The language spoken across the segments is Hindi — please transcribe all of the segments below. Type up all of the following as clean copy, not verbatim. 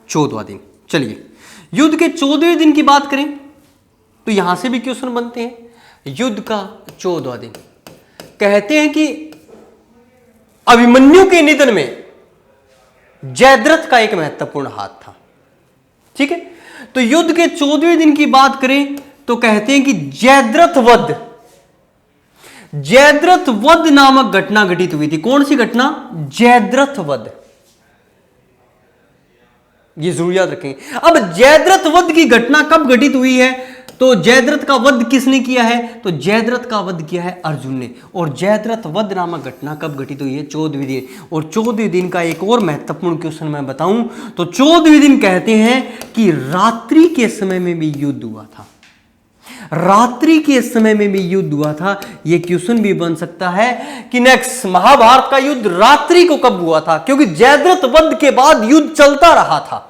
14वां दिन। चलिए युद्ध के 14वें दिन की बात करें तो यहां से भी क्वेश्चन बनते हैं। युद्ध का 14वां दिन, कहते हैं कि अभिमन्यु के निधन में जयद्रथ का एक महत्वपूर्ण हाथ था। ठीक है, तो युद्ध के 14वें दिन की बात करें तो कहते हैं कि जयद्रथ वध नामक घटना घटित हुई थी। कौन सी घटना? जयद्रथ वध। ये जरूर याद रखेंगे। अब जयद्रथ वध की घटना कब घटित हुई है? तो जयद्रथ का वध किसने किया है? तो जयद्रथ का वध किया है अर्जुन ने। और जयद्रथ वध नामक घटना कब घटित हुई है? 14वें दिन। और 14वें दिन का एक और महत्वपूर्ण क्वेश्चन मैं बताऊं तो 14वें दिन कहते हैं कि रात्रि के समय में भी युद्ध हुआ था। रात्रि के समय में भी युद्ध हुआ था। यह क्वेश्चन भी बन सकता है कि नेक्स्ट महाभारत का युद्ध रात्रि को कब हुआ था? क्योंकि जयद्रथ वध के बाद युद्ध चलता रहा था।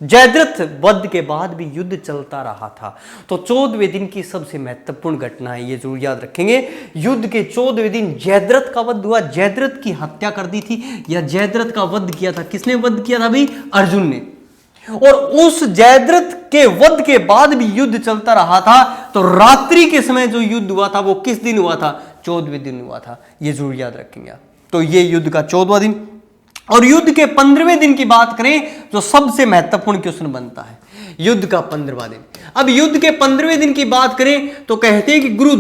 जयद्रथ वध के बाद भी युद्ध चलता रहा था। तो 14वें दिन की सबसे महत्वपूर्ण घटना है, ये जरूर याद रखेंगे। युद्ध के 14वें दिन जयद्रथ का वध हुआ। जयद्रथ की हत्या कर दी थी या जयद्रथ का वध किया था। किसने वध किया था भाई? अर्जुन ने। और उस जयद्रथ के वध के बाद भी युद्ध चलता रहा था। तो रात्रि के समय जो युद्ध हुआ था वो किस दिन हुआ था? 14वें दिन हुआ था। ये जरूर याद रखेंगे आप। तो ये युद्ध का 14वां दिन। और युद्ध के 15वें दिन की बात करें जो सबसे महत्वपूर्ण क्वेश्चन बनता है, युद्ध का 15वां दिन। अब युद्ध के 15वें दिन की बात करें तो कहते हैं कि गुरु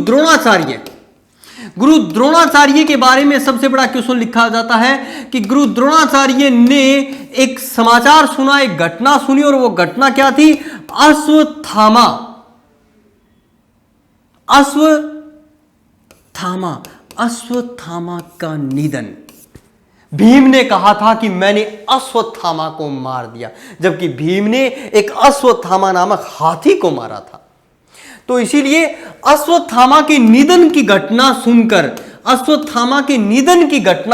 द्रोणाचार्य के बारे में सबसे बड़ा क्वेश्चन लिखा जाता है कि गुरु द्रोणाचार्य ने एक समाचार सुना, एक घटना सुनी। और वो घटना क्या थी? अश्वत्थामा का निधन। भीम ने कहा था कि मैंने अश्वत्थामा को मार दिया, जबकि भीम ने एक अश्वत्थामा नामक हाथी को मारा था। तो इसीलिए अश्वत्थामा के निधन की घटना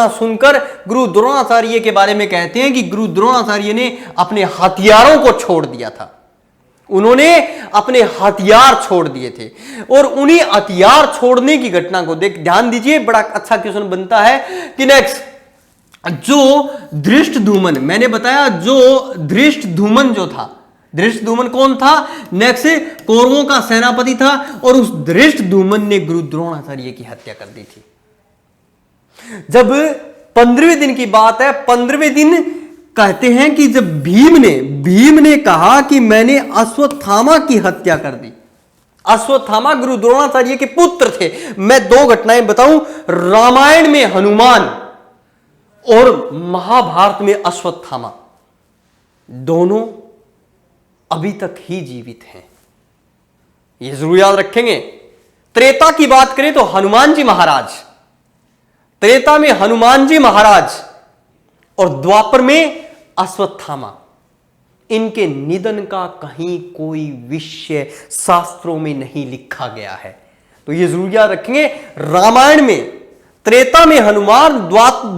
सुनकर गुरु द्रोणाचार्य के बारे में कहते हैं कि गुरु द्रोणाचार्य ने अपने हथियारों को छोड़ दिया था। उन्होंने अपने हथियार छोड़ दिए थे। और उन्हीं हथियार छोड़ने की घटना को ध्यान दीजिए, बड़ा अच्छा क्वेश्चन बनता है कि नेक्स्ट जो धृष्टद्युम्न, मैंने बताया जो धृष्टद्युम्न जो था, धृष्टद्युम्न कौन था? नेक्स्ट कौरवों का सेनापति था। और उस धृष्टद्युम्न ने गुरु द्रोणाचार्य की हत्या कर दी थी। जब 15वें दिन की बात है, 15वें दिन कहते हैं कि जब भीम ने कहा कि मैंने अश्वत्थामा की हत्या कर दी। अश्वत्थामा गुरु द्रोणाचार्य के पुत्र थे। मैं दो घटनाएं बताऊं, रामायण में हनुमान और महाभारत में अश्वत्थामा, दोनों अभी तक ही जीवित हैं। यह जरूर याद रखेंगे। त्रेता की बात करें तो हनुमान जी महाराज, त्रेता में हनुमान जी महाराज और द्वापर में अश्वत्थामा, इनके निधन का कहीं कोई विषय शास्त्रों में नहीं लिखा गया है। तो यह जरूर याद रखेंगे। रामायण में, त्रेता में हनुमान,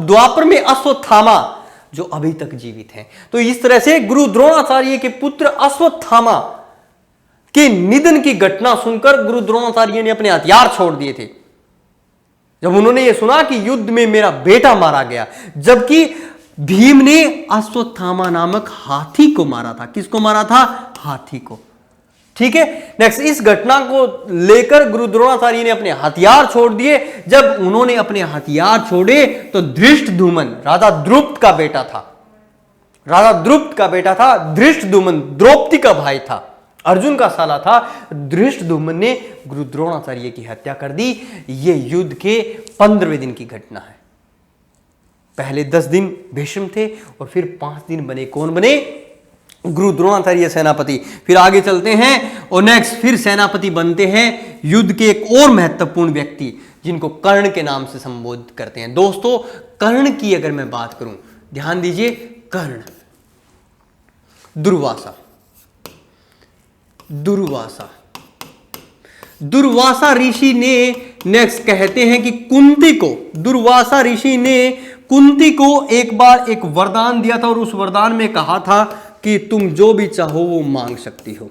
द्वापर में अश्वत्थामा, जो अभी तक जीवित हैं। तो इस तरह से गुरु द्रोणाचार्य के पुत्र अश्वत्थामा के निधन की घटना सुनकर गुरु द्रोणाचार्य ने अपने हथियार छोड़ दिए थे। जब उन्होंने यह सुना कि युद्ध में मेरा बेटा मारा गया, जबकि भीम ने अश्वत्थामा नामक हाथी को मारा था। किसको मारा था? हाथी को। ठीक है, नेक्स्ट इस घटना को लेकर गुरु द्रोणाचार्य ने अपने हथियार छोड़ दिए। जब उन्होंने अपने हथियार छोड़े तो धृष्टद्युम्न राजा द्रुपद का बेटा था, धृष्टद्युम्न द्रौपदी का भाई था, अर्जुन का साला था। धृष्टद्युम्न ने गुरु द्रोणाचार्य की हत्या कर दी। यह युद्ध के 15वें दिन की घटना है। पहले 10 दिन भीष्म थे और फिर 5 दिन बने, कौन बने? गुरु द्रोणाचार्य सेनापति। फिर आगे चलते हैं और नेक्स्ट फिर सेनापति बनते हैं युद्ध के एक और महत्वपूर्ण व्यक्ति, जिनको कर्ण के नाम से संबोधित करते हैं। दोस्तों, कर्ण की अगर मैं बात करूं, ध्यान दीजिए, कर्ण, दुर्वासा ऋषि ने नेक्स्ट कहते हैं कि दुर्वासा ऋषि ने कुंती को एक बार एक वरदान दिया था। और उस वरदान में कहा था कि तुम जो भी चाहो वो मांग सकती हो।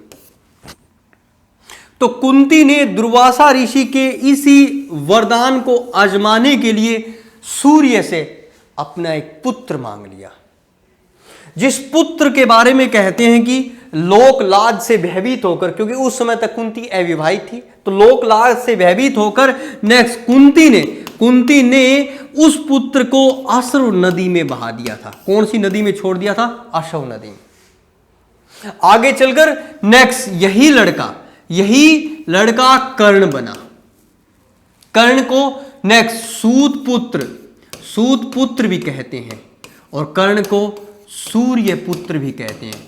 तो कुंती ने दुर्वासा ऋषि के इसी वरदान को आजमाने के लिए सूर्य से अपना एक पुत्र मांग लिया। जिस पुत्र के बारे में कहते हैं कि लोक लाज से भयभीत होकर, क्योंकि उस समय तक कुंती अविवाहित थी, तो लोक लाज से भयभीत होकर नेक्स्ट कुंती ने उस पुत्र को अश्रु नदी में बहा दिया था। कौन सी नदी में छोड़ दिया था? अश्रु नदी में। आगे चलकर नेक्स्ट यही लड़का कर्ण बना। कर्ण को नेक्स्ट सूत पुत्र भी कहते हैं और कर्ण को सूर्य पुत्र भी कहते हैं।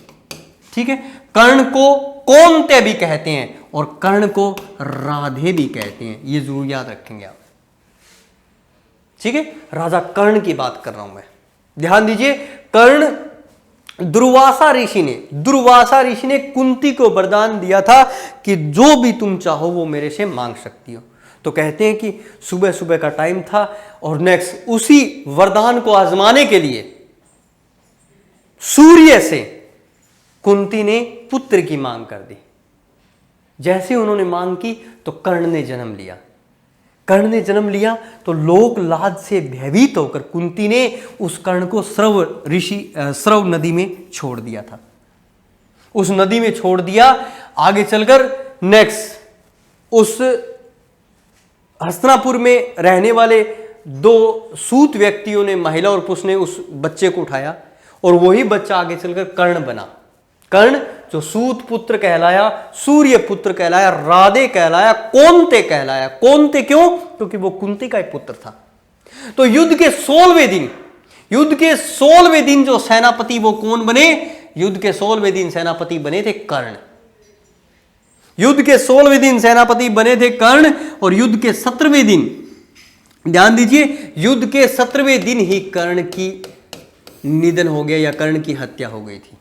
ठीक है, कर्ण को कौन्ते भी कहते हैं और कर्ण को राधे भी कहते हैं। ये जरूर याद रखेंगे आप। ठीक है, राजा कर्ण की बात कर रहा हूं मैं, ध्यान दीजिए। कर्ण दुर्वासा ऋषि ने कुंती को वरदान दिया था कि जो भी तुम चाहो वो मेरे से मांग सकती हो। तो कहते हैं कि सुबह सुबह का टाइम था और नेक्स्ट उसी वरदान को आजमाने के लिए सूर्य से कुंती ने पुत्र की मांग कर दी। जैसे उन्होंने मांग की तो कर्ण ने जन्म लिया तो लोक लाज से भयभीत होकर कुंती ने उस कर्ण को स्रव नदी में छोड़ दिया था। उस नदी में छोड़ दिया। आगे चलकर नेक्स्ट उस हस्तिनापुर में रहने वाले 2 सूत व्यक्तियों ने, महिला और पुरुष ने, उस बच्चे को उठाया और वही बच्चा आगे चलकर कर्ण बना। कर्ण जो सूत पुत्र कहलाया, सूर्य पुत्र कहलाया, राधे कहलाया, कौन्ते कहलाया। कौन्ते क्यों? क्योंकि वो कुंती का एक पुत्र था। तो युद्ध के 16वें दिन जो सेनापति वो कौन बने? युद्ध के 16वें दिन सेनापति बने थे कर्ण। और युद्ध के 17वें दिन, ध्यान दीजिए, युद्ध के 17वें दिन ही कर्ण की निधन हो गया या कर्ण की हत्या हो गई थी।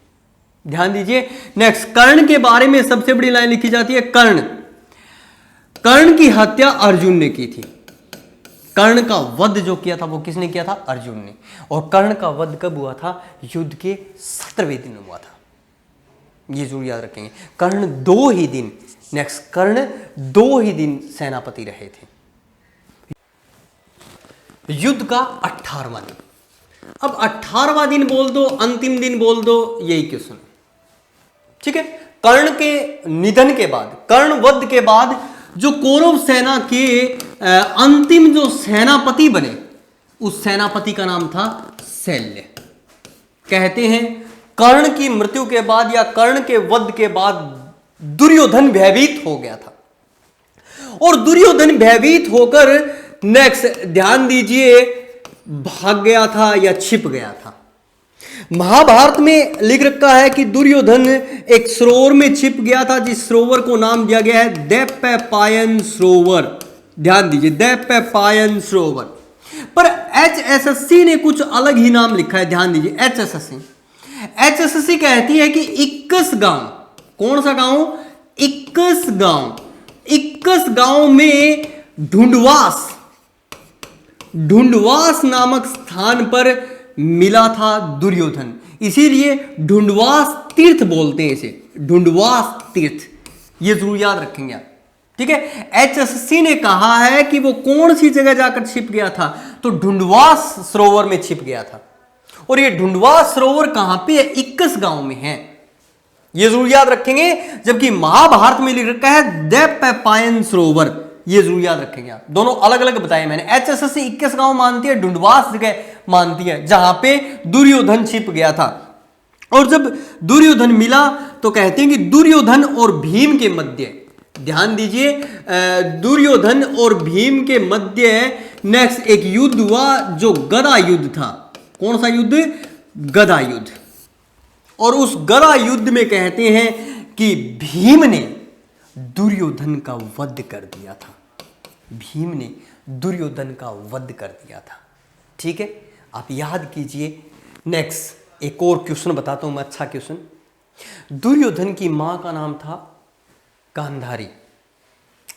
ध्यान दीजिए। नेक्स्ट, कर्ण के बारे में सबसे बड़ी लाइन लिखी जाती है। कर्ण की हत्या अर्जुन ने की थी। कर्ण का वध जो किया था वो किसने किया था? अर्जुन ने। और कर्ण का वध कब हुआ था? युद्ध के 17वें दिन हुआ था। ये जरूर याद रखेंगे। कर्ण 2 ही दिन सेनापति रहे थे। युद्ध का 18वां दिन। अब 18वां दिन बोल दो, अंतिम दिन बोल दो, यही क्वेश्चन। ठीक है, कर्ण के निधन के बाद, कर्ण वध के बाद जो कौरव सेना के अंतिम जो सेनापति बने, उस सेनापति का नाम था शल्य। कहते हैं कर्ण की मृत्यु के बाद या कर्ण के वध के बाद दुर्योधन भयभीत हो गया था। और दुर्योधन भयभीत होकर नेक्स्ट, ध्यान दीजिए, भाग गया था या छिप गया था। महाभारत में लिख रखा है कि दुर्योधन एक सरोवर में छिप गया था, जिस सरोवर को नाम दिया गया है दैप्यपायन सरोवर। ध्यान दीजिए, दैप्यपायन सरोवर। पर HSSC ने कुछ अलग ही नाम लिखा है। ध्यान दीजिए, HSSC कहती है कि 21 गांव, कौन सा गांव? 21 गांव में ढूंढवास नामक स्थान पर मिला था दुर्योधन। इसीलिए ढूंढवास तीर्थ बोलते हैं इसे, ढूंढवास तीर्थ। ये जरूर याद रखेंगे आप। ठीक है, HSSC ने कहा है कि वो कौन सी जगह जाकर छिप गया था, तो ढूंढवास सरोवर में छिप गया था। और ये ढूंढवास सरोवर कहां पे है? 21 गांव में है। ये जरूर याद रखेंगे। जबकि महाभारत में लिख रखा है दैप्यपायन सरोवर। ये जरूर याद रखेंगे आप। दोनों अलग अलग बताए मैंने। HSSC 21 गांव मानती है, ढूंढवास जगह मानती है जहां पे दुर्योधन छिप गया था। और जब दुर्योधन मिला तो कहते हैं कि दुर्योधन और भीम के मध्य, ध्यान दीजिए, दुर्योधन और भीम के मध्य नेक्स्ट एक युद्ध हुआ जो गदा युद्ध था। कौन सा युद्ध? गदा युद्ध। और उस गदा युद्ध में कहते हैं कि भीम ने दुर्योधन का वध कर दिया था। भीम ने दुर्योधन का वध कर दिया था। ठीक है, आप याद कीजिए। नेक्स्ट एक और क्वेश्चन बताता हूं मैं, अच्छा क्वेश्चन। दुर्योधन की मां का नाम था गांधारी,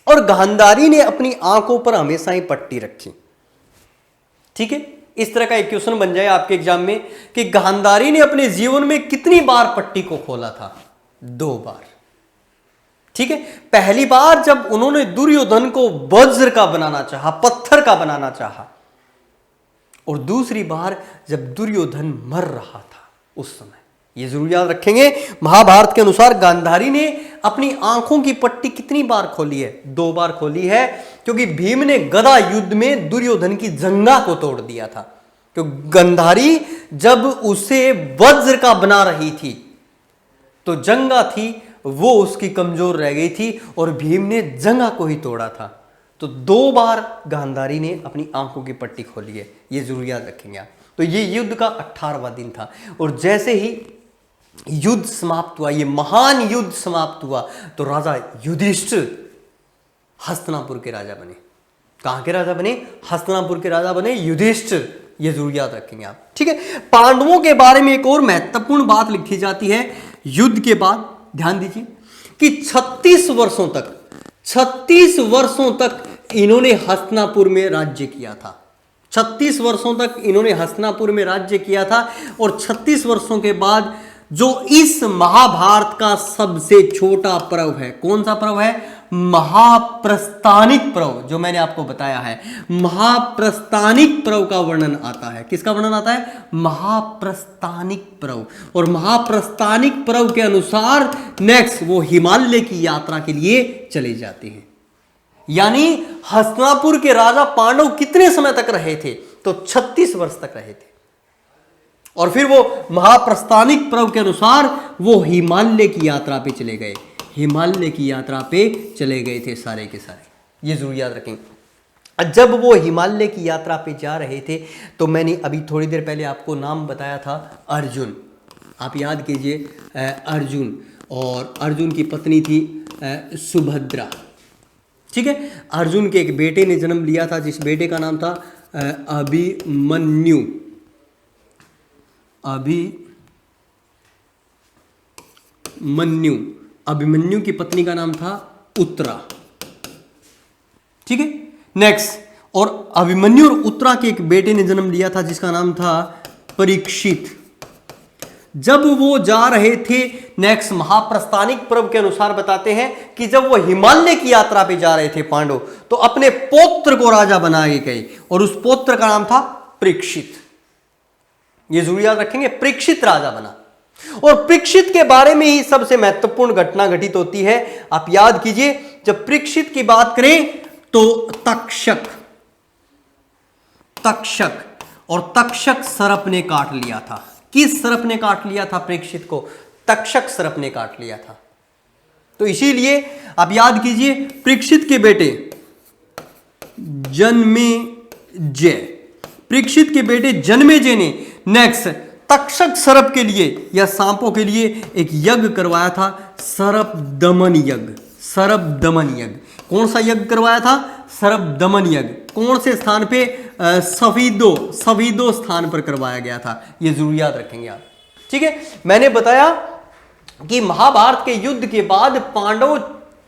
और गांधारी ने अपनी आंखों पर हमेशा ही पट्टी रखी। ठीक है, इस तरह का एक क्वेश्चन बन जाए आपके एग्जाम में कि गांधारी ने अपने जीवन में कितनी बार पट्टी को खोला था? 2 बार। ठीक है, पहली बार जब उन्होंने दुर्योधन को वज्र का बनाना चाहा, पत्थर का बनाना चाहा, और दूसरी बार जब दुर्योधन मर रहा था। उस समय, ये जरूर याद रखेंगे। महाभारत के अनुसार गांधारी ने अपनी आंखों की पट्टी कितनी बार खोली है? 2 बार खोली है, क्योंकि भीम ने गदा युद्ध में दुर्योधन की जंघा को तोड़ दिया था। तो गांधारी जब उसे वज्र का बना रही थी तो जंघा थी वो उसकी कमजोर रह गई थी और भीम ने जंघा को ही तोड़ा था। तो 2 बार गांधारी ने अपनी आंखों की पट्टी खोली है, ये जरूर याद रखेंगे आप। तो ये युद्ध का 18वां दिन था और जैसे ही युद्ध समाप्त हुआ, ये महान युद्ध समाप्त हुआ, तो राजा युधिष्ठिर हस्तिनापुर के राजा बने। कहां के राजा बने? हस्तिनापुर के राजा बने युधिष्ठिर, ये जरूर याद रखेंगे आप, ठीक है। पांडवों के बारे में एक और महत्वपूर्ण बात लिखी जाती है युद्ध के बाद, ध्यान दीजिए कि 36 वर्षों तक इन्होंने हस्तिनापुर में राज्य किया था। 36 वर्षों तक इन्होंने हस्तिनापुर में राज्य किया था और 36 वर्षों के बाद जो इस महाभारत का सबसे छोटा पर्व है, कौन सा पर्व है? महाप्रस्थानिक पर्व, जो मैंने आपको बताया है। महाप्रस्थानिक पर्व का वर्णन आता है। किसका वर्णन आता है? महाप्रस्थानिक पर्व। और महाप्रस्थानिक पर्व के अनुसार नेक्स्ट वो हिमालय की यात्रा के लिए चले जाते हैं। यानी हस्तिनापुर के राजा पांडव कितने समय तक रहे थे? तो 36 वर्ष तक रहे थे। और फिर वो महाप्रस्थानिक पर्व के अनुसार वो हिमालय की यात्रा पे चले गए, हिमालय की यात्रा पे चले गए थे सारे के सारे, ये जरूर याद रखेंगे। जब वो हिमालय की यात्रा पे जा रहे थे तो मैंने अभी थोड़ी देर पहले आपको नाम बताया था अर्जुन, आप याद कीजिए अर्जुन, और अर्जुन की पत्नी थी सुभद्रा, ठीक है। अर्जुन के एक बेटे ने जन्म लिया था जिस बेटे का नाम था अभिमन्यु। अभिमन्यु की पत्नी का नाम था उत्तरा, ठीक है। नेक्स्ट, और अभिमन्यु और उत्तरा के एक बेटे ने जन्म लिया था जिसका नाम था परीक्षित। जब वो जा रहे थे, नेक्स्ट महाप्रस्थानिक पर्व के अनुसार बताते हैं कि जब वो हिमालय की यात्रा पे जा रहे थे पांडव, तो अपने पौत्र को राजा बनाए गए और उस पौत्र का नाम था परीक्षित, ये जरूर याद रखेंगे। परीक्षित राजा बना और परीक्षित के बारे में ही सबसे महत्वपूर्ण घटना घटित होती है। आप याद कीजिए, जब परीक्षित की बात करें तो तक्षक सर्प ने काट लिया था। किस सर्प ने काट लिया था परीक्षित को? तक्षक सर्प ने काट लिया था। तो इसीलिए आप याद कीजिए, परीक्षित के बेटे जन्मेजय ने नेक्स्ट तक्षक सर्प के लिए या सांपों के लिए एक यज्ञ करवाया था, सर्प दमन यज्ञ। कौन सा यज्ञ करवाया था? सर्प दमन यज्ञ। कौन से स्थान पे? सफीदो स्थान पर करवाया गया था, ये जरूर याद रखेंगे आप, ठीक है। मैंने बताया कि महाभारत के युद्ध के बाद पांडव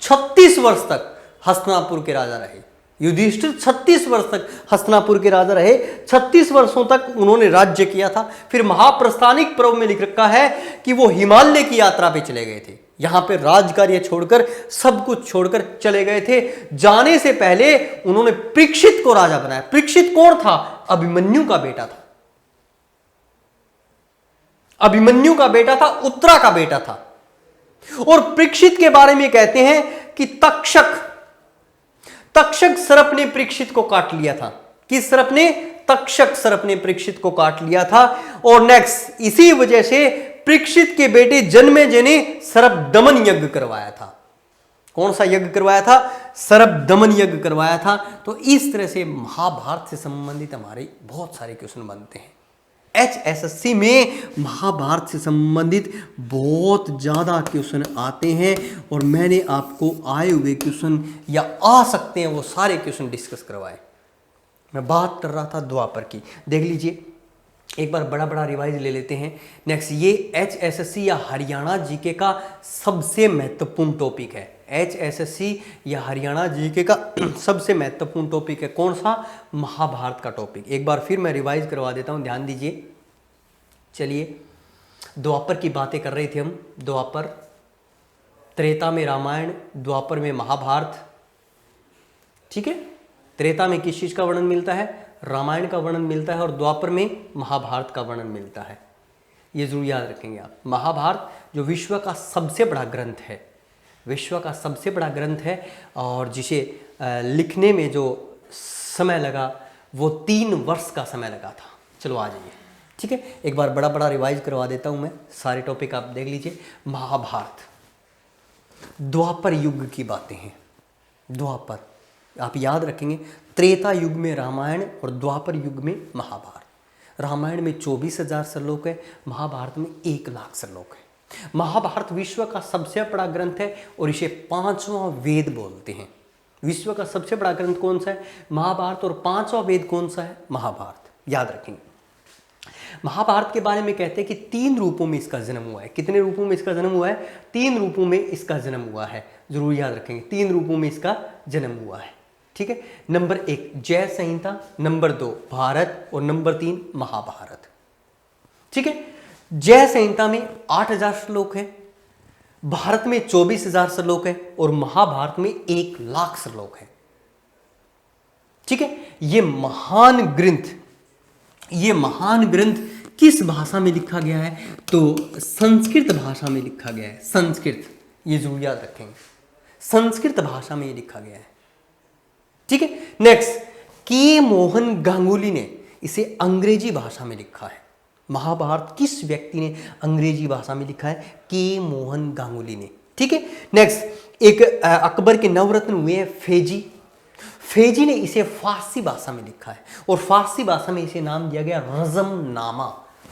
36 वर्ष तक हस्तिनापुर के राजा रहे। युधिष्ठिर 36 वर्ष तक हस्तिनापुर के राजा रहे, 36 वर्षों तक उन्होंने राज्य किया था। फिर महाप्रस्थानिक पर्व में लिख रखा है कि वो हिमालय की यात्रा पे चले गए थे। यहां पे राजकार्य छोड़कर, सब कुछ छोड़कर चले गए थे। जाने से पहले उन्होंने परीक्षित को राजा बनाया। परीक्षित कौन था? अभिमन्यु का बेटा था। अभिमन्यु का बेटा था, उत्तरा का बेटा था। और परीक्षित के बारे में कहते हैं कि तक्षक सर्प ने परीक्षित को काट लिया था। किस सर्प ने? तक्षक सर्प ने परीक्षित को काट लिया था। और नेक्स्ट, इसी वजह से परीक्षित के बेटे जन्मेजय ने सर्प दमन यज्ञ करवाया था। कौन सा यज्ञ करवाया था? सर्प दमन यज्ञ करवाया था। तो इस तरह से महाभारत से संबंधित हमारे बहुत सारे क्वेश्चन बनते हैं। HSSC में महाभारत से संबंधित बहुत ज़्यादा क्वेश्चन आते हैं और मैंने आपको आए हुए क्वेश्चन या आ सकते हैं वो सारे क्वेश्चन डिस्कस करवाए। मैं बात कर रहा था द्वापर की, देख लीजिए एक बार बड़ा रिवाइज ले लेते हैं। नेक्स्ट, ये HSSC या हरियाणा जीके का सबसे महत्वपूर्ण टॉपिक है। HSSC या हरियाणा जीके का सबसे महत्वपूर्ण टॉपिक है। कौन सा? महाभारत का टॉपिक। एक बार फिर मैं रिवाइज करवा देता हूं, ध्यान दीजिए। चलिए, द्वापर की बातें कर रहे थे हम। द्वापर, त्रेता में रामायण, द्वापर में महाभारत, ठीक है। त्रेता में किस चीज का वर्णन मिलता है? रामायण का वर्णन मिलता है और द्वापर में महाभारत का वर्णन मिलता है। ये जरूर याद रखेंगे आप। महाभारत जो विश्व का सबसे बड़ा ग्रंथ है, विश्व का सबसे बड़ा ग्रंथ है, और जिसे लिखने में जो समय लगा वो 3 वर्ष का समय लगा था। चलो आ जाइए, ठीक है, एक बार बड़ा बड़ा रिवाइज करवा देता हूँ मैं, सारे टॉपिक आप देख लीजिए। महाभारत द्वापर युग की बातें हैं। द्वापर आप याद रखेंगे, त्रेता युग में रामायण और द्वापर युग में महाभारत। रामायण में 24,000 श्लोक है, महाभारत में 1 लाख श्लोक है। महाभारत विश्व का सबसे बड़ा ग्रंथ है और इसे 5वां वेद बोलते हैं। विश्व का सबसे बड़ा ग्रंथ कौन सा है? महाभारत। और 5वां वेद कौन सा है? महाभारत। याद रखेंगे। महाभारत के बारे में कहते हैं कि 3 रूपों में इसका जन्म हुआ है। कितने रूपों में इसका जन्म हुआ है? 3 रूपों में इसका जन्म हुआ है। जरूर याद रखेंगे, 3 रूपों में इसका जन्म हुआ है, ठीक है। नंबर 1 जय संहिता, नंबर 2 भारत, और नंबर 3 महाभारत, ठीक है। जय संहिता में 8,000 श्लोक है, भारत में 24,000 श्लोक है, और महाभारत में 1 लाख श्लोक है, ठीक है। ये महान ग्रंथ किस भाषा में लिखा गया है? तो संस्कृत भाषा में लिखा गया है। संस्कृत, ये जरूर याद रखेंगे, संस्कृत भाषा में ये लिखा गया है, ठीक है। नेक्स्ट, के मोहन गांगुली ने इसे अंग्रेजी भाषा में लिखा है। महाभारत किस व्यक्ति ने अंग्रेजी भाषा में लिखा है? के मोहन गांगुली ने, ठीक है। नेक्स्ट, एक अकबर के नवरत्न हुए हैं फेजी। फेजी ने इसे फारसी भाषा में लिखा है, और फारसी भाषा में इसे नाम दिया गया रज़मनामा।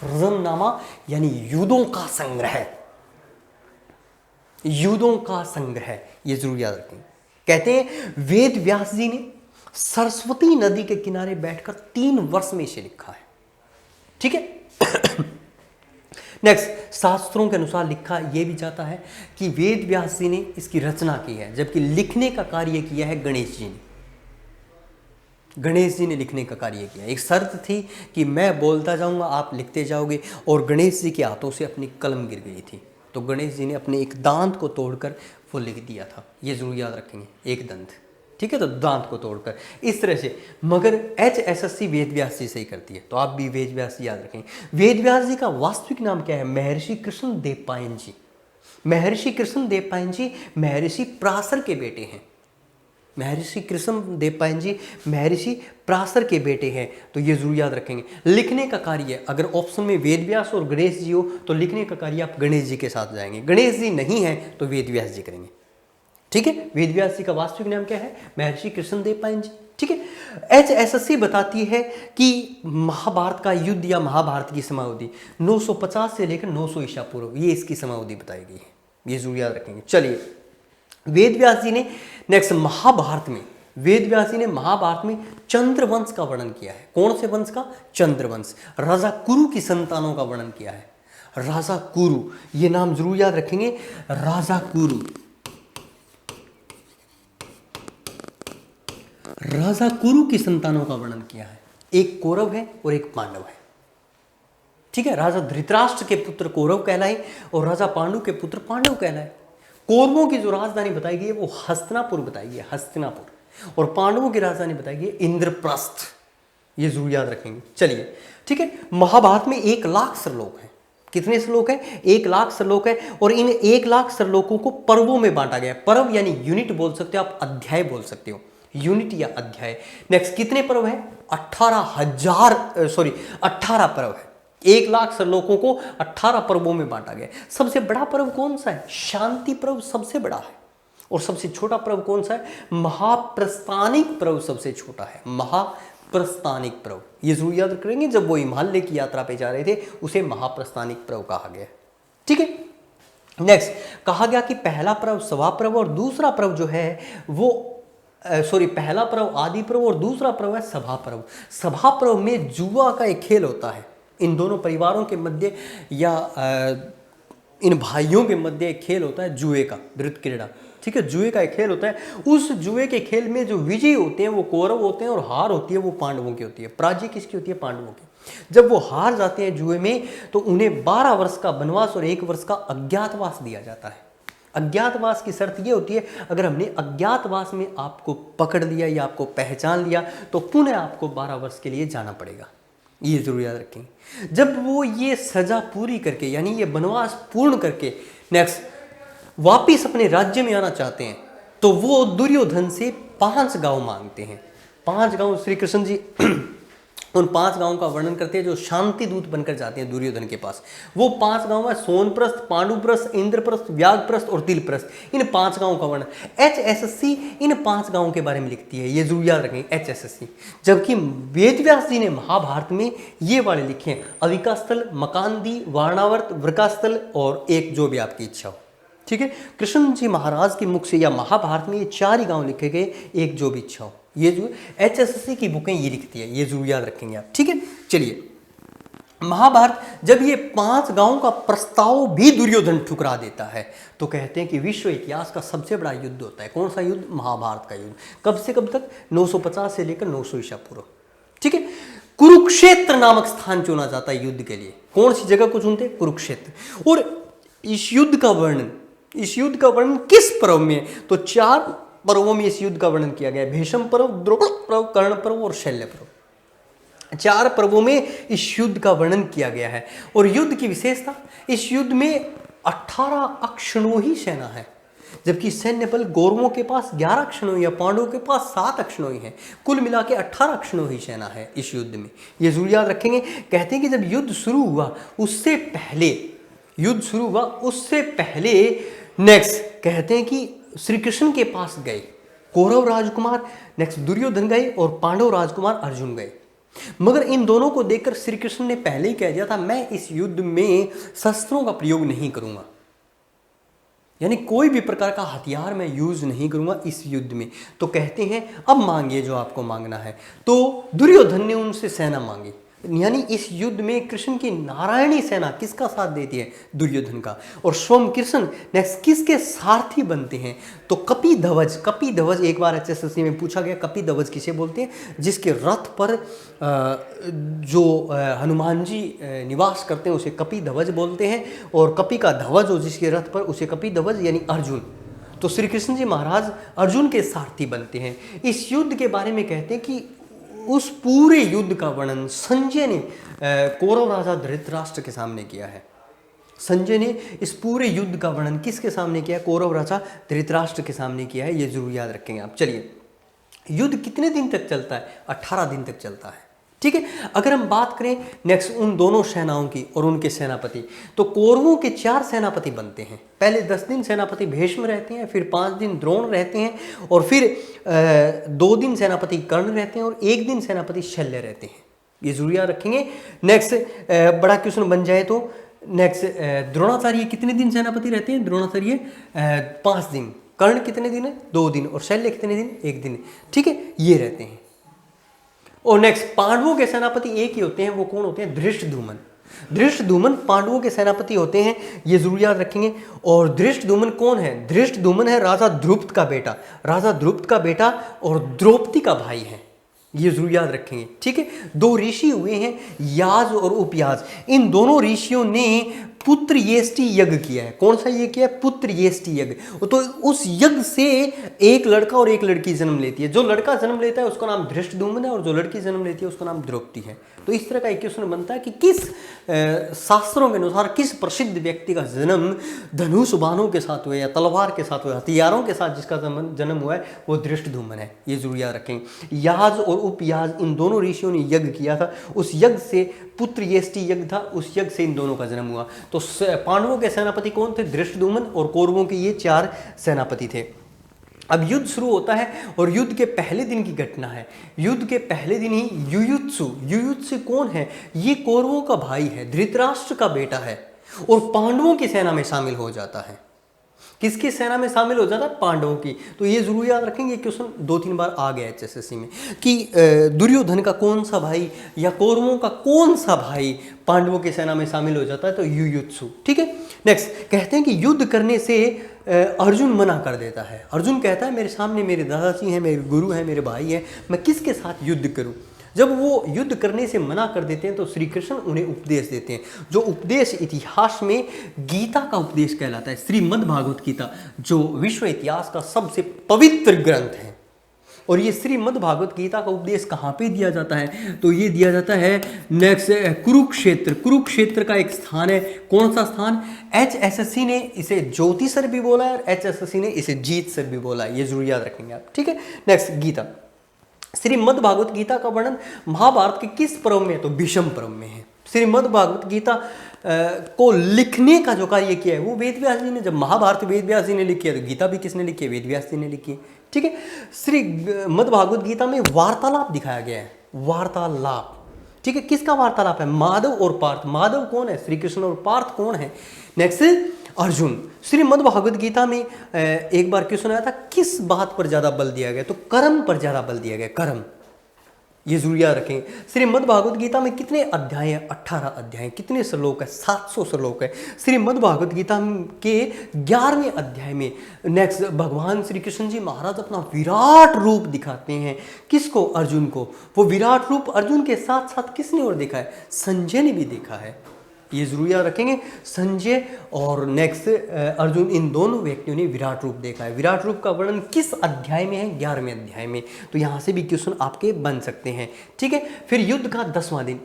रज़मनामा यानी युद्धों का संग्रह, युद्धों का संग्रह, ये जरूर याद रखें। कहते हैं वेद व्यास जी ने सरस्वती नदी के किनारे बैठकर 3 वर्ष में इसे लिखा है, ठीक है। नेक्स्ट, शास्त्रों के अनुसार लिखा यह भी जाता है कि वेद व्यास जी ने इसकी रचना की है, जबकि लिखने का कार्य किया है गणेश जी ने। गणेश जी ने लिखने का कार्य किया। एक शर्त थी कि मैं बोलता जाऊंगा, आप लिखते जाओगे, और गणेश जी के हाथों से अपनी कलम गिर गई थी, तो गणेश जी ने अपने एक दांत को तोड़कर वो लिख दिया था। ये जरूर याद रखेंगे, एक दंत, ठीक है, तो दांत को तोड़कर इस तरह से। मगर HSSC वेद व्यास जी से ही करती है, तो आप भी वेद व्यास जी याद रखेंगे। वेद व्यास जी का वास्तविक नाम क्या है? महर्षि कृष्ण देवपायन जी। महर्षि कृष्ण देवपायन जी महर्षि पराशर के बेटे हैं। महर्षि कृष्ण देवपायन जी महर्षि पराशर के बेटे हैं, तो ये जरूर याद रखेंगे। लिखने का कार्य, अगर ऑप्शन में वेद व्यास और गणेश जी हो तो लिखने का कार्य आप गणेश जी के साथ जाएंगे। गणेश जी नहीं है तो वेद व्यास जी करेंगे, ठीक है। वेद व्यास जी का वास्तविक नाम क्या है? महर्षि कृष्ण देवपायन जी, ठीक है। HSSC बताती है कि महाभारत का युद्ध या महाभारत की समावधि 950 से लेकर 900 ईसा पूर्व, ये इसकी समावधि बताई गई है, ये जरूर याद रखेंगे। चलिए, वेद व्यास जी ने नेक्स्ट महाभारत में, वेद व्यास जी ने महाभारत में चंद्रवंश का वर्णन किया है। कौन से वंश का? चंद्रवंश। राजा कुरु की संतानों का वर्णन किया है। राजा कुरु, ये नाम जरूर याद रखेंगे, राजा कुरु। राजा कुरु की संतानों का वर्णन किया है। एक कौरव है और एक पांडव है, ठीक है। राजा धृतराष्ट्र के पुत्र कौरव कहलाए और राजा पांडु के पुत्र पांडव कहलाए। कौरवों की जो राजधानी बताई गई है वो हस्तिनापुर बताई गई है, हस्तिनापुर, और पांडवों की राजधानी बताई गई है इंद्रप्रस्थ, ये जरूर याद रखेंगे। चलिए, ठीक है। महाभारत में 1 लाख श्लोक है। कितने श्लोक है? 1 लाख श्लोक है, और इन 1 लाख श्लोकों को पर्वों में बांटा गया है। पर्व यानी यूनिट बोल सकते हो आप, अध्याय बोल सकते हो, यूनिट या अध्याय। नेक्स्ट, कितने पर्व है? 18 पर्व है। 1 लाख श्लोकों को 18 पर्वों में बांटा गया। सबसे बड़ा पर्व कौन सा है? शांति पर्व सबसे बड़ा है, और सबसे छोटा पर्व कौन सा है? महाप्रस्थानिक पर्व सबसे छोटा है, महाप्रस्थानिक पर्व। ये जरूर याद करेंगे, जब वो हिमालय की यात्रा पे जा रहे थे उसे महाप्रस्थानिक पर्व कहा गया, ठीक है। नेक्स्ट, कहा गया कि पहला पर्व सभा पर्व और दूसरा पर्व जो है वो पहला पर्व आदि पर्व और दूसरा पर्व है सभा पर्व। सभा पर्व में जुआ का एक खेल होता है। इन दोनों परिवारों के मध्य या इन भाइयों के मध्य एक खेल होता है जुए का, धृत क्रीड़ा, ठीक है। जुए का एक खेल होता है। उस जुए के खेल में जो विजयी होते हैं वो कौरव होते हैं, और हार होती है वो पांडवों की होती है। पराजय किसकी होती है? पांडवों की। जब वो हार जाते हैं जुए में तो उन्हें 12 वर्ष का वनवास और 1 वर्ष का अज्ञातवास दिया जाता है। अज्ञातवास की शर्त ये होती है, अगर हमने अज्ञातवास में आपको पकड़ लिया या आपको पहचान लिया तो पुनः आपको 12 वर्ष के लिए जाना पड़ेगा। ये जरूर याद रखेंगे। जब वो ये सजा पूरी करके यानी ये वनवास पूर्ण करके नेक्स्ट वापिस अपने राज्य में आना चाहते हैं तो वो दुर्योधन से 5 गांव मांगते हैं। 5 गांव श्री कृष्ण जी उन 5 गांवों का वर्णन करते हैं जो शांति दूत बनकर जाते हैं दुर्योधन के पास। वो 5 गांव है सोनप्रस्थ, पांडुप्रस्थ, इंद्रप्रस्थ, व्याघप्रस्थ और तिलप्रस्थ। इन 5 गांवों का वर्णन HSSC इन 5 गांवों के बारे में लिखती है, ये जरूर याद रखेंगे HSSC। जबकि वेदव्यास जी ने महाभारत में ये वाले लिखे हैं अविकास्थल, मकांदी, वारणावर्त, वृकास्थल और एक जो भी आपकी इच्छा हो। ठीक है, कृष्ण जी महाराज के मुख से या महाभारत में ये 4 ही गांव लिखे गए, एक जो भी इच्छा हो। ये जो HSSC की बुकें ये लिखती है, ये जरूर याद रखेंगे आप। ठीक है, चलिए महाभारत जब ये 5 गांवों का प्रस्ताव भी दुर्योधन ठुकरा देता है तो कहते हैं कि विश्व इतिहास का सबसे बड़ा युद्ध होता है। कौन सा युद्ध? महाभारत का युद्ध। कब से कब तक? 950 से लेकर 900 ईसा पूर्व। ठीक है, कुरुक्षेत्र नामक स्थान चुना जाता है युद्ध के लिए। कौन सी जगह को चुनते? कुरुक्षेत्र। और इस युद्ध का वर्णन किस पर्व में? तो 4 पर्वों में इस युद्ध का वर्णन किया गया है। भीष्म पर्व, द्रोण पर्व, कर्ण पर्व और शल्य पर्व। 4 पर्वों में इस युद्ध का वर्णन किया गया है। और युद्ध की विशेषता, इस युद्ध में 18 अक्षौहिणी सेना है, जबकि सैन्य बल कौरवों के पास 11 अक्षौहिणी या पांडवों के पास 7 अक्षौहिणी है। कुल मिला के 18 अक्षौहिणी सेना है इस युद्ध में। ये जरूर याद रखेंगे। कहते हैं कि जब युद्ध शुरू हुआ उससे पहले नेक्स्ट कहते हैं कि श्री कृष्ण के पास गए कौरव राजकुमार, नेक्स्ट दुर्योधन गए और पांडव राजकुमार अर्जुन गए। मगर इन दोनों को देखकर श्री कृष्ण ने पहले ही कह दिया था मैं इस युद्ध में शस्त्रों का प्रयोग नहीं करूंगा, यानी कोई भी प्रकार का हथियार मैं यूज नहीं करूंगा इस युद्ध में। तो कहते हैं अब मांगिए जो आपको मांगना है। तो दुर्योधन ने उनसे सेना मांगी, यानी इस युद्ध में कृष्ण की नारायणी सेना किसका साथ देती है? दुर्योधन का। और स्वयं कृष्ण नेक्स्ट किसके सारथी बनते हैं? तो कपिध्वज एक बार HSSC में पूछा गया, कपिध्वज किसे बोलते हैं? जिसके रथ पर जो हनुमान जी निवास करते हैं उसे कपिध्वज बोलते हैं। और कपि का ध्वज हो जिसके रथ पर उसे कपिध्वज यानी अर्जुन। तो श्री कृष्ण जी महाराज अर्जुन के सारथी बनते हैं। इस युद्ध के बारे में कहते हैं कि उस पूरे युद्ध का वर्णन संजय ने कौरव राजा धृतराष्ट्र के सामने किया है। संजय ने इस पूरे युद्ध का वर्णन किसके सामने किया? कौरव राजा धृतराष्ट्र के सामने किया है। ये जरूर याद रखेंगे आप। चलिए, युद्ध कितने दिन तक चलता है? 18 दिन तक चलता है। ठीक है, अगर हम बात करें नेक्स्ट उन दोनों सेनाओं की और उनके सेनापति, तो कौरवों के 4 सेनापति बनते हैं। पहले 10 दिन सेनापति भीष्म रहते हैं, फिर 5 दिन द्रोण रहते हैं, और फिर 2 दिन सेनापति कर्ण रहते हैं और 1 दिन सेनापति शल्य रहते हैं। ये जरूर याद रखेंगे। नेक्स्ट बड़ा क्वेश्चन बन जाए तो नेक्स्ट द्रोणाचार्य कितने दिन सेनापति रहते हैं? द्रोणाचार्य 5 दिन। कर्ण कितने दिन है? 2 दिन। और शल्य कितने दिन? 1 दिन। ठीक है, ये रहते हैं। और नेक्स्ट पांडवों के सेनापति एक ही होते हैं, वो कौन होते हैं? धृष्टद्युम्न। धृष्टद्युम्न पांडवों के सेनापति होते हैं, ये जरूर याद रखेंगे। और धृष्टद्युम्न कौन है? धृष्टद्युम्न है राजा ध्रुपद का बेटा, राजा ध्रुपद का बेटा और द्रौपदी का भाई है। ये जरूर याद रखेंगे। ठीक है, 2 ऋषि हुए हैं, याज और उपयाज। इन दोनों ऋषियों ने पुत्र येष्टि यज्ञ किया है। कौन सा यज्ञ किया है? पुत्र येष्टि यज्ञ। तो उस यज्ञ से एक लड़का और एक लड़की जन्म लेती है। जो लड़का जन्म लेता है उसका नाम धृष्टद्युम्न है और जो लड़की जन्म लेती है उसका नाम द्रौपदी है। तो इस तरह का एक क्वेश्चन बनता है कि किस शास्त्रों के अनुसार किस प्रसिद्ध व्यक्ति का जन्म धनुष बाणों के साथ हुआ या तलवार के साथ हुआ, हथियारों के साथ जिसका जन्म हुआ है वो धृष्टद्युम्न है। ये जरूर याद रखेंगे। याज और उपयाज इन दोनों ऋषियों ने यज्ञ किया था, उस यज्ञ से पुत्र येष्टि यज्ञ था, उस यज्ञ से इन दोनों का जन्म हुआ। तो पांडवों के सेनापति कौन थे? धृष्टद्युम्न। और कौरवों के ये 4 सेनापति थे। अब युद्ध शुरू होता है और युद्ध के पहले दिन की घटना है। युद्ध के पहले दिन ही युयुत्सु कौन है? ये कौरवों का भाई है, धृतराष्ट्र का बेटा है और पांडवों की सेना में शामिल हो जाता है। किसकी सेना में शामिल हो जाता है? पांडवों की। तो ये जरूर याद रखेंगे, क्वेश्चन 2-3 बार आ गया HSSC में कि दुर्योधन का कौन सा भाई या कौरवों का कौन सा भाई पांडवों की सेना में शामिल हो जाता है? तो युयुत्सु। ठीक है, नेक्स्ट कहते हैं कि युद्ध करने से अर्जुन मना कर देता है। अर्जुन कहता है मेरे सामने मेरे दादाजी हैं, मेरे गुरु हैं, मेरे भाई हैं, मैं किसके साथ युद्ध करूं? जब वो युद्ध करने से मना कर देते हैं तो श्री कृष्ण उन्हें उपदेश देते हैं, जो उपदेश इतिहास में गीता का उपदेश कहलाता है। श्रीमद् भागवत गीता जो विश्व इतिहास का सबसे पवित्र ग्रंथ है, और ये श्रीमद् भागवत गीता का उपदेश कहाँ पे दिया जाता है? तो ये दिया जाता है नेक्स्ट कुरुक्षेत्र। कुरुक्षेत्र का एक स्थान है। कौन सा स्थान? HSSC ने इसे ज्योति सर भी बोला है और HSSC ने इसे जीत सर भी बोला है, ये जरूर याद रखेंगे आप, ठीक है। नेक्स्ट गीता। श्रीमद् भागवत गीता का वर्णन महाभारत के किस पर्व में है? तो भीष्म पर्व में है। श्रीमद् भागवत गीता को लिखने का जो कार्य किया है वो वेद व्यास जी ने। जब महाभारत वेद व्यास जी ने लिखी है तो गीता भी किसने लिखी है? वेद व्यास जी ने लिखी है, ठीक है। श्रीमद् भागवत गीता में वार्तालाप दिखाया गया है, वार्तालाप, ठीक है। किसका वार्तालाप है? माधव और पार्थ। माधव कौन है? श्री कृष्ण। और पार्थ कौन है? नेक्स्ट अर्जुन। श्रीमद् भागवत गीता में एक बार क्वेश्चन आया था किस बात पर ज्यादा बल दिया गया? तो कर्म पर ज्यादा बल दिया गया, कर्म, ये जरूर याद रखेंगे। श्रीमद् भागवत गीता में कितने अध्याय हैं? 18 अध्याय। कितने श्लोक है? 700 श्लोक है। श्रीमद् भागवत गीता के 11वें अध्याय में नेक्स्ट भगवान श्री कृष्ण जी महाराज अपना विराट रूप दिखाते हैं। किसको? अर्जुन को। वो विराट रूप अर्जुन के साथ साथ किसने और देखा है? संजय ने भी देखा है, ये जरूर याद रखेंगे। संजय और नेक्स्ट अर्जुन, इन दोनों व्यक्तियों ने विराट रूप देखा है। विराट रूप का वर्णन किस अध्याय में है? 11वें अध्याय में। तो यहां से भी क्वेश्चन आपके बन सकते हैं, ठीक है। फिर युद्ध का 10वां दिन।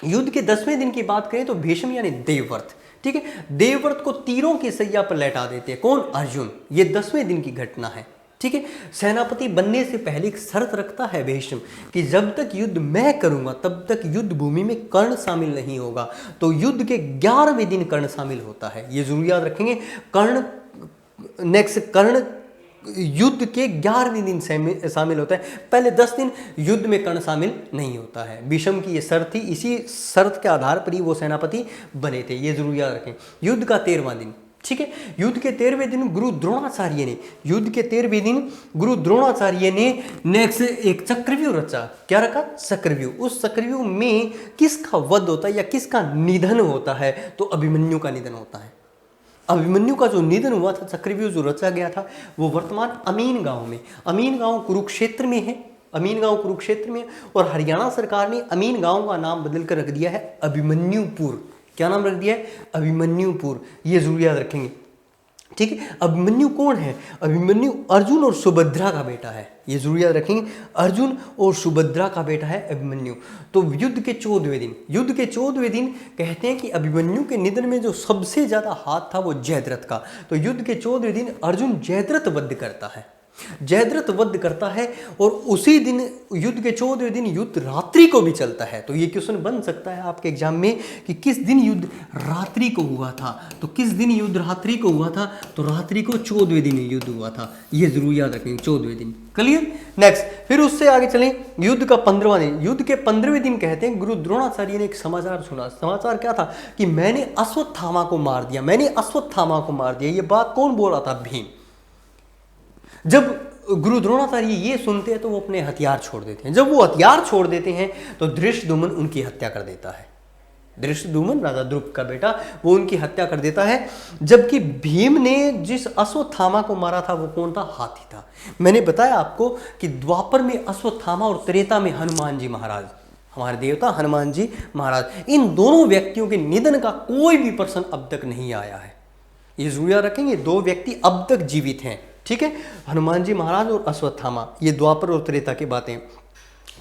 युद्ध के 10वें दिन की बात करें तो भीष्म यानी देवव्रत, ठीक है, देवव्रत को तीरों की सैया पर लेटा देते हैं। कौन? अर्जुन। ये 10वें दिन की घटना है, ठीक है। सेनापति बनने से पहले एक शर्त रखता है भीष्म कि जब तक युद्ध मैं करूंगा तब तक युद्ध भूमि में कर्ण शामिल नहीं होगा। तो युद्ध के 11वें दिन कर्ण शामिल होता है, ये जरूर याद रखेंगे। कर्ण, नेक्स्ट कर्ण युद्ध के 11वें दिन शामिल होता है। पहले 10 दिन युद्ध में कर्ण शामिल नहीं होता है। भीष्म की ये शर्त थी, इसी शर्त के आधार पर ही वो सेनापति बने थे, ये जरूर याद रखें। युद्ध का 13वां दिन, ठीक है। युद्ध के 13वें दिन गुरु द्रोणाचार्य ने, युद्ध के 13वें दिन गुरु द्रोणाचार्य ने नेक्स्ट एक चक्रव्यूह रचा। क्या रखा? चक्रव्यूह। उस चक्रव्यूह में किसका वध होता है या किसका निधन होता है? तो अभिमन्यु का निधन होता है। अभिमन्यु का जो निधन हुआ था, चक्रव्यूह जो रचा गया था, वो वर्तमान अमीन गांव में, अमीन गांव कुरुक्षेत्र में है, अमीन गांव कुरुक्षेत्र में। और हरियाणा सरकार ने अमीन गांव का नाम बदल कर रख दिया है अभिमन्युपुर। क्या नाम रख दिया है? अभिमन्युपुर, ये जरूर याद रखेंगे, ठीक है। अभिमन्यु कौन है? अभिमन्यु अर्जुन और सुभद्रा का बेटा है, ये जरूर याद रखेंगे। अर्जुन और सुभद्रा का बेटा है अभिमन्यु। तो युद्ध के 14वें दिन, युद्ध के 14वें दिन कहते हैं कि अभिमन्यु के निधन में जो सबसे ज्यादा हाथ था वो जयद्रथ का। तो युद्ध के 14वें दिन अर्जुन जयद्रथ वध करता है, जयद्रथ वध करता है। और उसी दिन युद्ध के 14वें दिन युद्ध रात्रि को भी चलता है। तो ये क्वेश्चन बन सकता है आपके एग्जाम में कि किस दिन युद्ध रात्रि को हुआ था? तो किस दिन युद्ध रात्रि को हुआ था? तो रात्रि को 14वें दिन युद्ध हुआ था, ये जरूर याद रखेंगे, 14वें दिन। क्लियर? नेक्स्ट फिर उससे आगे चलें, युद्ध का 15वां दिन। युद्ध के 15वें दिन कहते हैं गुरु द्रोणाचार्य ने एक समाचार सुना। समाचार क्या था? कि मैंने अश्वत्थामा को मार दिया, मैंने अश्वत्थामा को मार दिया। ये बात कौन बोल रहा था? भीम। जब गुरु द्रोणाचार्य ये सुनते हैं तो वो अपने हथियार छोड़ देते हैं। जब वो हथियार छोड़ देते हैं तो धृष्टद्युम्न उनकी हत्या कर देता है। धृष्टद्युम्न राजा ध्रुव का बेटा, वो उनकी हत्या कर देता है। जबकि भीम ने जिस अश्वत्थामा को मारा था वो कौन था? हाथी था। मैंने बताया आपको कि द्वापर में अश्वत्थामा और त्रेता में हनुमान जी महाराज, हमारे देवता हनुमान जी महाराज, इन दोनों व्यक्तियों के निधन का कोई भी प्रश्न अब तक नहीं आया है। ये जरूर याद रखेंगे, 2 व्यक्ति अब तक जीवित हैं, ठीक है, हनुमान जी महाराज और अश्वत्थामा। ये द्वापर और त्रेता की बातें।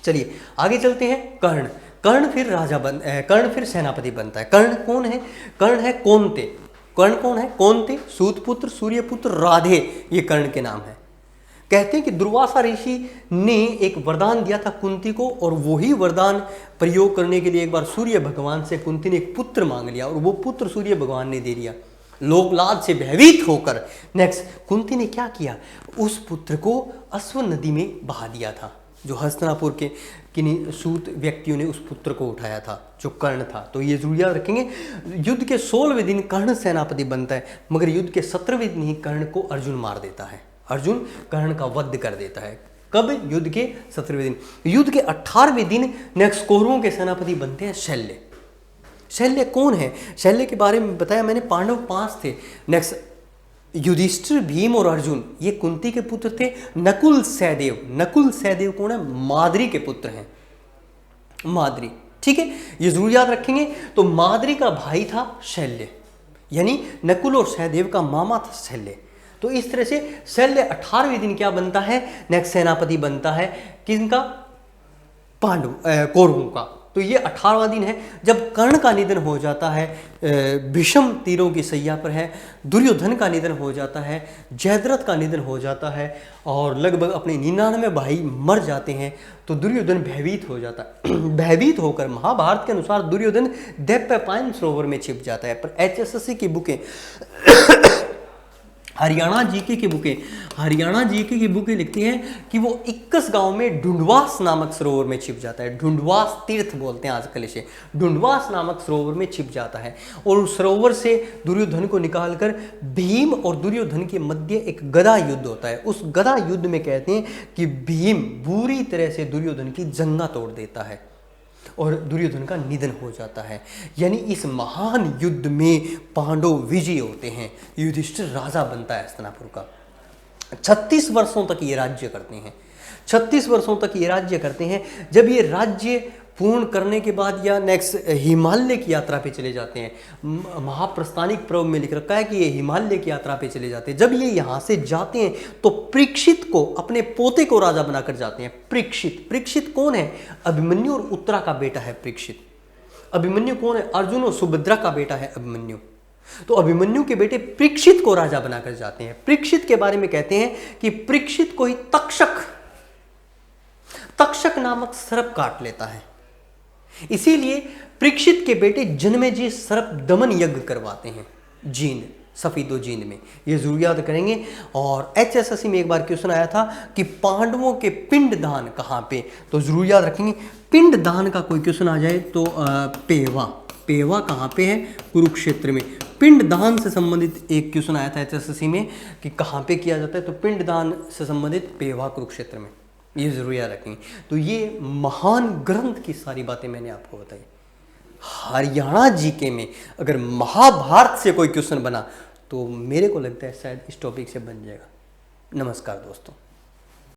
चलिए आगे चलते हैं। कर्ण, कर्ण फिर राजा कर्ण फिर सेनापति बनता है। कर्ण कौन है? कर्ण है कौन्ते। कर्ण कौन है? कौन्ते, सूतपुत्र, सूर्यपुत्र, राधे, ये कर्ण के नाम है। कहते हैं कि दुर्वासा ऋषि ने एक वरदान दिया था कुंती को, और वही वरदान प्रयोग करने के लिए एक बार सूर्य भगवान से कुंती ने एक पुत्र मांग लिया, और वो पुत्र सूर्य भगवान ने दे दिया। लोक लाज से भयभीत होकर नेक्स्ट कुंती ने क्या किया? उस पुत्र को अश्व नदी में बहा दिया था। जो हस्तिनापुर के किन्हीं सूत व्यक्तियों ने उस पुत्र को उठाया था, जो कर्ण था। तो ये जरूर याद रखेंगे। युद्ध के 16वें दिन कर्ण सेनापति बनता है, मगर युद्ध के 17वें दिन ही कर्ण को अर्जुन मार देता है। अर्जुन कर्ण का वध कर देता है। कब? युद्ध के 17वें दिन। युद्ध के 18वें दिन नेक्स्ट कौरवों के सेनापति बनते हैं शल्य। शल्य कौन है? शल्य के बारे में बताया मैंने, पांडव 5 थे। नेक्स्ट युधिष्ठिर, भीम और अर्जुन, ये कुंती के पुत्र थे। नकुल सहदेव, नकुल सहदेव कौन है? माद्री के पुत्र हैं, माद्री, ठीक है, ये जरूर याद रखेंगे। तो माद्री का भाई था शल्य, यानी नकुल और सहदेव का मामा था शल्य। तो इस तरह से शल्य 18वें दिन क्या बनता है, नेक्स्ट सेनापति बनता है किनका, कौरवों का। तो ये 18वां दिन है जब कर्ण का निधन हो जाता है, भीष्म तीरों की सैया पर है, दुर्योधन का निधन हो जाता है, जयद्रथ का निधन हो जाता है और लगभग अपने 99 भाई मर जाते हैं। तो दुर्योधन भयभीत हो जाता है। भयभीत होकर महाभारत के अनुसार दुर्योधन दैत्यपायन सरोवर में छिप जाता है। पर HSSC की बुकें हरियाणा जीके की बुकें लिखती हैं कि वो 21 गांव में ढूंढवास नामक सरोवर में छिप जाता है। ढूंढवास तीर्थ बोलते हैं आजकल इसे। ढूंढवास नामक सरोवर में छिप जाता है और उस सरोवर से दुर्योधन को निकालकर भीम और दुर्योधन के मध्य एक गदा युद्ध होता है। उस गदा युद्ध में कहते हैं कि भीम बुरी तरह से दुर्योधन की जंगा तोड़ देता है और दुर्योधन का निधन हो जाता है। यानी इस महान युद्ध में पांडव विजयी होते हैं। युधिष्ठिर राजा बनता है हस्तिनापुर का। 36 वर्षों तक ये राज्य करते हैं। 36 वर्षों तक ये राज्य करते हैं। जब ये राज्य पूर्ण करने के बाद या नेक्स्ट हिमालय की यात्रा पे चले जाते हैं। महाप्रस्थानिक पर्व में लिख रखा है कि ये हिमालय की यात्रा पे चले जाते हैं। जब ये यहाँ से जाते हैं तो परीक्षित को, अपने पोते को राजा बनाकर जाते हैं। परीक्षित कौन है, अभिमन्यु और उत्तरा का बेटा है परीक्षित। अभिमन्यु कौन है, अर्जुन और सुभद्रा का बेटा है अभिमन्यु। तो अभिमन्यु के बेटे परीक्षित को राजा बनाकर जाते हैं। परीक्षित के बारे में कहते हैं कि परीक्षित को ही तक्षक नामक सर्प काट लेता है। इसीलिए परीक्षित के बेटे जन्मेजय सर्प दमन यज्ञ करवाते हैं जींद, सफीदो जींद में। ये जरूर याद करेंगे। और HSSC में एक बार क्वेश्चन आया था कि पांडवों के पिंडदान कहाँ पे, तो जरूर याद रखेंगे। पिंडदान का कोई क्वेश्चन आ जाए तो पेवा कहाँ पे है, कुरुक्षेत्र में। पिंडदान से संबंधित एक क्वेश्चन आया था HSSC में कि कहाँ पे किया जाता है, तो पिंडदान से संबंधित पेवा कुरुक्षेत्र में। ये जरूर याद रखेंगे। तो ये महान ग्रंथ की सारी बातें मैंने आपको बताई। हरियाणा जीके में अगर महाभारत से कोई क्वेश्चन बना तो मेरे को लगता है शायद इस टॉपिक से बन जाएगा। नमस्कार दोस्तों।